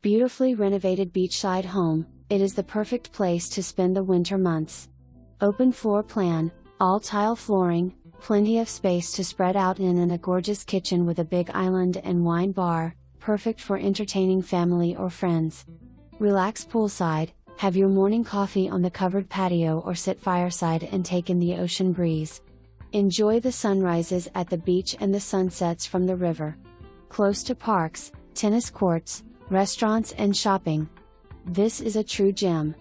Beautifully renovated beachside home, it is the perfect place to spend the winter months. Open floor plan, all tile flooring, plenty of space to spread out in, and a gorgeous kitchen with a big island and wine bar, perfect for entertaining family or friends. Relax poolside, have your morning coffee on the covered patio or sit fireside and take in the ocean breeze. Enjoy the sunrises at the beach and the sunsets from the river. Close to parks, tennis courts, restaurants and shopping. This is a true gem.